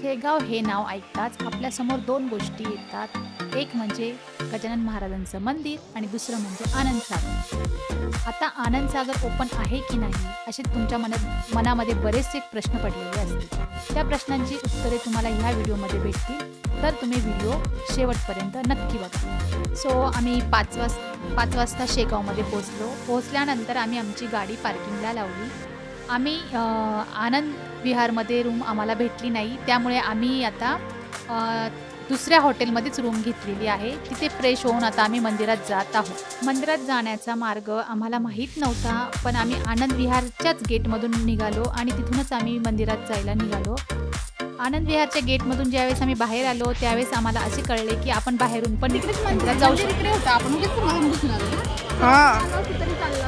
शेगाव हे नाव ऐकताच आपल्यासमोर दोन गोष्टी येतात, एक म्हणजे गजानन महाराजांचं मंदिर आणि दुसरं म्हणजे आनंदसागर. आता आनंदसागर ओपन आहे की नाही असे तुमच्या मनामध्ये बरेचसे प्रश्न पडलेले असतील. त्या प्रश्नांची उत्तरे तुम्हाला ह्या व्हिडिओमध्ये भेटतील, तर तुम्ही व्हिडिओ शेवटपर्यंत नक्की बघा. सो आम्ही 5 वाजता शेगावमध्ये पोहोचल्यानंतर आम्ही आमची गाडी पार्किंगला लावली. आम्ही आनंद विहारमध्ये रूम आम्हाला भेटली नाही, त्यामुळे आम्ही आता दुसऱ्या हॉटेलमध्येच रूम घेतलेली आहे. तिथे फ्रेश होऊन आता आम्ही मंदिरात जात आहोत. मंदिरात जाण्याचा मार्ग आम्हाला माहीत नव्हता, पण आम्ही आनंद विहारच्याच गेटमधून निघालो आणि तिथूनच आम्ही मंदिरात जायला निघालो. आनंद विहारच्या गेटमधून ज्यावेळेस आम्ही बाहेर आलो त्यावेळेस आम्हाला असे कळले की आपण बाहेरून पण मंदिरात जाऊ शकतो.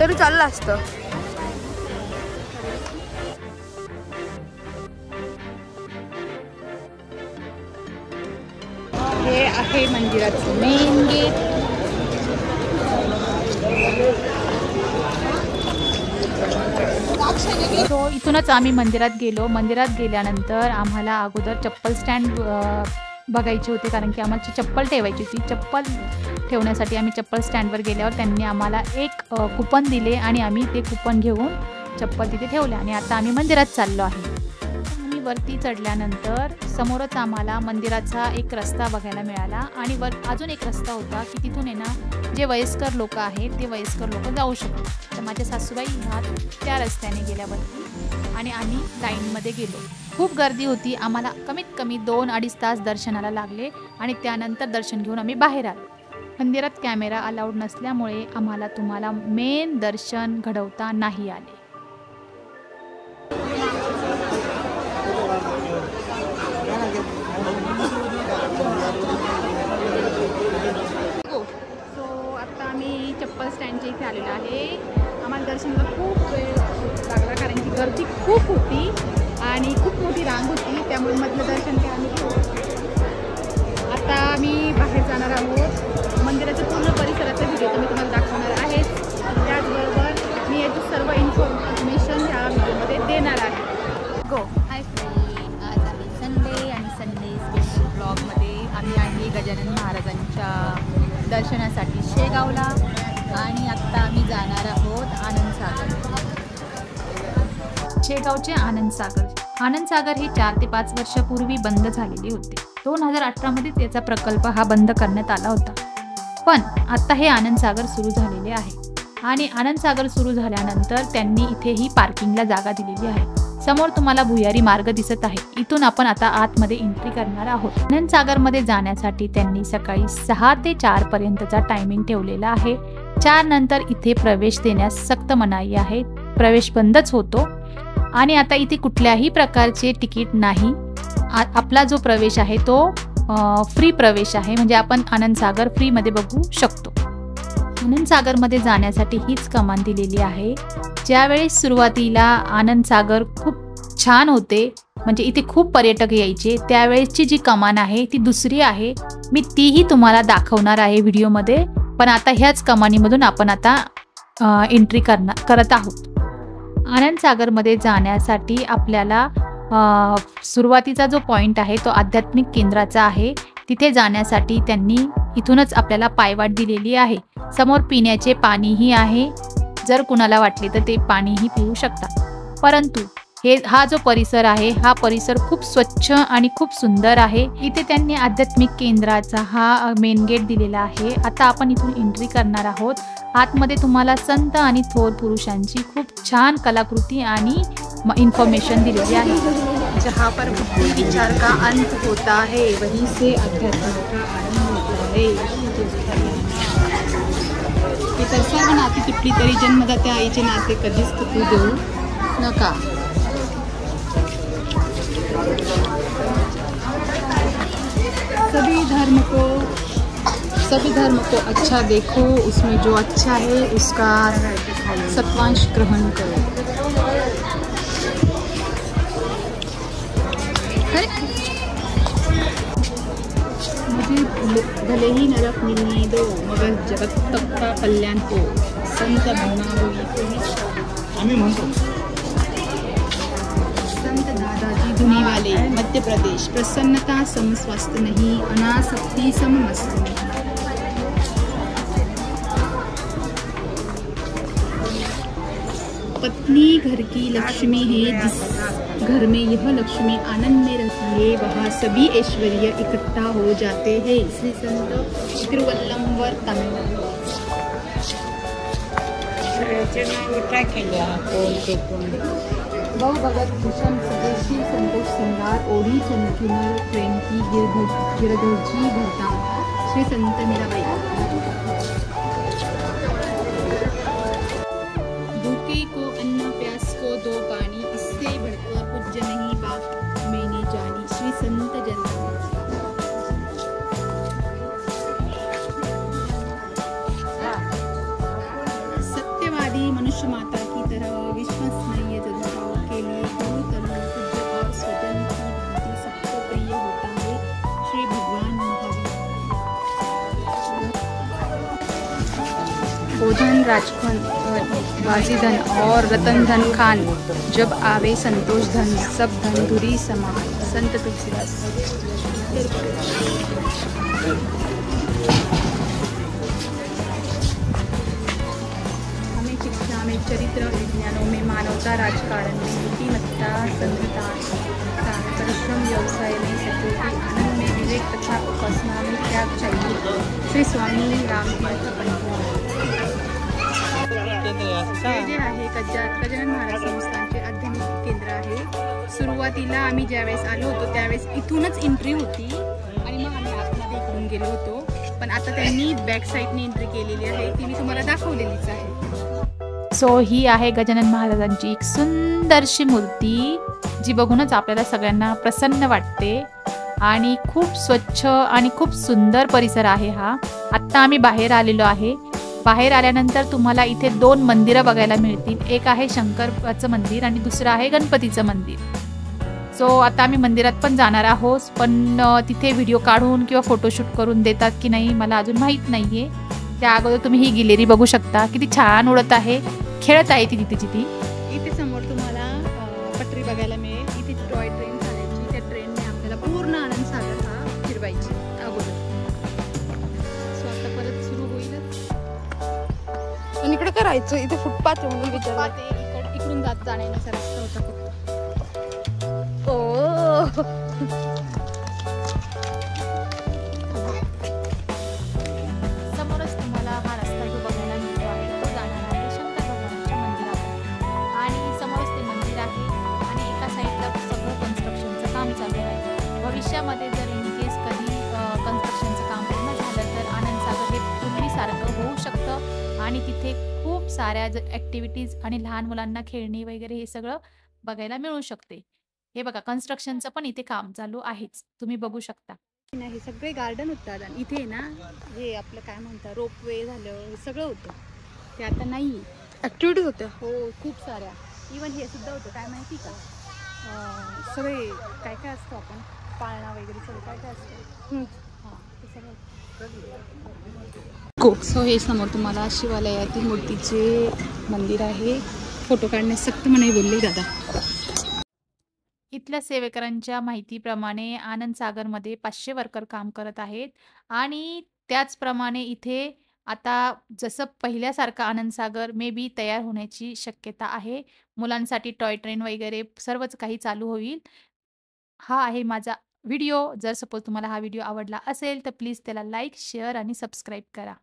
तरी चाललं असतं. हे आहे मंदिराचं मेन गेट. सो इथूनच आम्ही मंदिरात गेलो. मंदिरात गेल्यानंतर आम्हाला अगोदर चप्पल स्टँड बघायची होती, कारण की आम्हाला चप्पल ठेवायची होती. चप्पल ठेवण्यासाठी आम्ही चप्पल स्टँडवर गेल्यावर त्यांनी आम्हाला एक कुपन दिले आणि आम्ही ते कुपन घेऊन चप्पल तिथे ठेवले आणि आता आम्ही मंदिरात चाललो आहे. वरती चढल्यानंतर समोरच आम्हाला मंदिराचा एक रस्ता बघायला मिळाला आणि अजून एक रस्ता होता की तिथून आहे ना जे वयस्कर लोक आहेत ते वयस्कर लोक जाऊ शकतात. तर माझ्या सासूबाई ह्या त्या रस्त्याने गेल्यावरती आणि आम्ही लाईनमध्ये गेलो. खूप गर्दी होती. आम्हाला कमीत कमी 2-2.5 तास दर्शनाला लागले आणि त्यानंतर दर्शन घेऊन आम्ही बाहेर आलो. मंदिरात कॅमेरा अलाउड नसल्यामुळे आम्हाला तुम्हाला मेन दर्शन घडवता नाही आले. आता आम्ही चप्पल स्टँडच्या इथे आलेलो आहे. आम्हाला दर्शनाला खूप वेळ लागला, कारण की गर्दी खूप होती आणि खूप मोठी रांग होती, त्यामुळे मधलं दर्शन काय आम्ही आता आम्ही बाहेर जाणार आहोत. मंदिराच्या पूर्ण परिसराचा व्हिडिओ मी तुम्हाला दाखवणार आहे. त्याचबरोबर मी याची सर्व इन्फॉर्मेशन ह्या व्हिडिओमध्ये देणार आहे. गो. हाय फ्रेंड, आज आहे संडे आणि संडे स्पेशल ब्लॉगमध्ये आम्ही आहे गजानन महाराजांच्या दर्शनासाठी शेगावला आणि आत्ता आम्ही जाणार आहोत आनंदसागर. शेगावचे आनंदसागर हे 4 ते 5 वर्षापूर्वी बंद झालेले होते. 2018 मध्ये त्याचा प्रकल्प हा बंद करण्यात आला होता, पण आता हे आनंदसागर सुरू झालेले आहे आणि आनंदसागर सुरू झाल्यानंतर त्यांनी इथेही पार्किंगला जागा दिलेली आहे. समोर तुम्हाला भुयारी मार्ग दिसत आहे. इथून आपण आता आतमध्ये एंट्री करणार आहोत. आनंदसागरमध्ये जाण्यासाठी त्यांनी सकाळी 6 ते 4 पर्यंतचा टायमिंग ठेवलेला आहे. 4 नंतर इथे प्रवेश देण्यास सक्त मनाई आहे. प्रवेश बंदच होतो आणि आता इथे कुठल्याही प्रकारचे तिकीट नाही. आपला जो प्रवेश आहे तो फ्री प्रवेश आहे, म्हणजे आपण आनंदसागर फ्रीमध्ये बघू शकतो. आनंदसागरमध्ये जाण्यासाठी हीच कमान दिलेली आहे. ज्यावेळेस सुरुवातीला आनंदसागर खूप छान होते, म्हणजे इथे खूप पर्यटक यायचे, त्यावेळेसची जी कमान आहे ती दुसरी आहे. मी तीही तुम्हाला दाखवणार आहे व्हिडिओमध्ये, पण आता ह्याच कमानीमधून आपण आता एंट्री करत आहोत. आनंदसागरमध्ये जाण्यासाठी आपल्याला सुरुवातीचा जो पॉईंट आहे तो आध्यात्मिक केंद्राचा आहे. तिथे जाण्यासाठी त्यांनी इथूनच आपल्याला पायवाट दिलेली आहे. समोर पिण्याचे पाणीही आहे. जर कुणाला वाटले तर ते पाणीही पिऊ शकतात. परंतु हा जो परिसर आहे हा परिसर खूप स्वच्छ आणि खूप सुंदर आहे. इथे त्यांनी आध्यात्मिक केंद्राचा हा मेन गेट दिलेला आहे. आता आपण इथून एंट्री करणार आहोत. आतमध्ये तुम्हाला संत आणि थोर पुरुषांची खूप छान कलाकृती आणि इन्फॉर्मेशन दिलेली आहे. जहाँ पर बुद्धि विचार का अंत होता है वहीं से अध्यात्म का आरंभ होता है. तर सर्व नाती तुटली तरी जन्मदात्या आईचे नाते कधीच तुटू देऊ नका. सभी धर्म को अच्छा देखो, उसमें जो अच्छा है उसका सत्वांश ग्रहण करो. मुझे भले ही नरक मिलने दो मगर जगत तक का कल्याण हो. संत बनावो आम्ही म्हणतो. संत दादाजी धुनीवाले मध्य प्रदेश। प्रसन्नता सम स्वास्थ्य नहीं, अनासक्ति सम मस्ती नहीं। पत्नी घर की लक्ष्मी है, जिस घर में यह लक्ष्मी आनंद में रहती है वहाँ सभी ऐश्वर्य इकट्ठा हो जाते हैं। श्री संत तिरुवल्लमवर, तमिलनाडु। बहु भगत भूषण स्वदेशी संतोष सिंगार, ओढ़ी चंचुनर ट्रेन की गिरधरजी भरता। श्री संत मीराबाई। भूखे को अन्न, प्यास को दो पानी, इससे बढ़कर पूज्य नहीं बात मैंने जानी। श्री संत जनार्दन। सत्यवादी मनुष्य माता की तरह विश्वसनीय जनताओं के लिए गुरु तरुण पूज्य और स्वजन की भांति सबको प्रिय होता है। श्री भगवान महावीर। गोधन राजखन बाजीधन और रतन धन खान, जब आवे संतोष धन, सब धन धुरी समान। संत तुलसीदास। हमें शिक्षा में, चरित्र विज्ञानों में, मानवता राजकारण में, बुद्धिमत्ता, संगठन, परिश्रम, व्यवसाय में, सचोटी, आनंद में, विवेक तथा उपासना में त्याग चाहिए। श्री स्वामी रामतीर्थ पंत। हे जे आहे गजानन महाराज संस्थानचे आध्यात्मिक केंद्र आहे। सुरुवातीला आम्ही ज्यावेळेस आलो होतो त्यावेळेस इथूनच एंट्री होती आणि मग आम्ही आतमध्ये इकडून गेलो होतो, पण आता त्यांनी बॅक साईडने एंट्री केलेली आहे, ती मी तुम्हाला दाखवलेलीच आहे। सो ही आहे गजानन महाराजांची एक सुंदरशी मूर्ती, जी बघूनच आपल्याला सगळ्यांना प्रसन्न वाटते आणि खूप स्वच्छ आणि खूप सुंदर परिसर आहे हा। आत्ता आम्ही बाहेर आलेलो आहे। बाहेर आल्यानंतर तुम्हाला इथे 2 मंदिरं बघायला मिळतील। एक आहे शंकराचं मंदिर आणि दुसरं आहे गणपतीचं मंदिर। सो आता आम्ही मंदिरात पण जाणार आहोत, पण तिथे व्हिडिओ काढून किंवा फोटोशूट करून देतात की नाही मला अजून माहीत नाही आहे। त्या अगोदर तुम्ही ही गिलेरी बघू शकता, किती छान उडत आहे, खेळत आहे ती तिथे ती। इथे समोर तुम्हाला पटरी बघायला मिळेल। इथे टॉय ट्रेन चालायची, त्या ट्रेनने आपल्याला पूर्ण आनंद सागर हा फिरवायची अगोदर। सो आता परत सुरू होईलच। पण इकडे करायचं, इथे फुटपाथ आहे म्हणून विचारलं। इकडून जाण्याचा रस्ता होता फक्त। ओ समोरच तुम्हाला हा रस्ता जो बघायला मिळतो आहे तो जाणार आहे शंकर भगवानाच्या मंदिराकडे आणि समोरच ते मंदिर आहे आणि एका साईडला सगळं कन्स्ट्रक्शनचं काम चालू आहे। भविष्यामध्ये जर इन केस कधी कन्स्ट्रक्शनचं काम पूर्ण झालं तर आनंद सागर हे पूर्वीसारखं होऊ शकतं आणि तिथे खूप साऱ्या ॲक्टिव्हिटीज आणि लहान मुलांना खेळणी वगैरे हे सगळं बघायला मिळू शकते। हे बघा कन्स्ट्रक्शनचं पण इथे काम चालू आहेच, तुम्ही बघू शकता। नाही, सगळे गार्डन होतात आणि इथे ना हे आपलं काय म्हणतात रोपवे झालं, हे सगळं होतं, ते आता नाही। ॲक्टिव्हिटीज होत्या हो खूप साऱ्या, इवन हे सुद्धा होतं, काय माहिती का सगळे काय काय असतं, आपण पाळणा वगैरे सगळं काय काय असतं, हां ते सगळं। सो हे समोर तुम्हाला शिवालयातील मूर्तीचे मंदिर आहे। फोटो काढण्यास सक्त मनाई बोलले दादा। इथल्या सेवेकरांच्या माहितीप्रमाणे आनंद सागरमध्ये 500 वर्कर काम करत आहेत आणि त्याचप्रमाणे इथे आता जसं पहिल्यासारखं आनंद सागर मे बी तयार होण्याची शक्यता आहे। मुलांसाठी टॉय ट्रेन वगैरे सर्वच काही चालू होईल। हा आहे माझा व्हिडिओ। जर सपोज तुम्हाला हा व्हिडिओ आवडला असेल तर प्लीज त्याला लाईक, शेअर आणि सबस्क्राईब करा।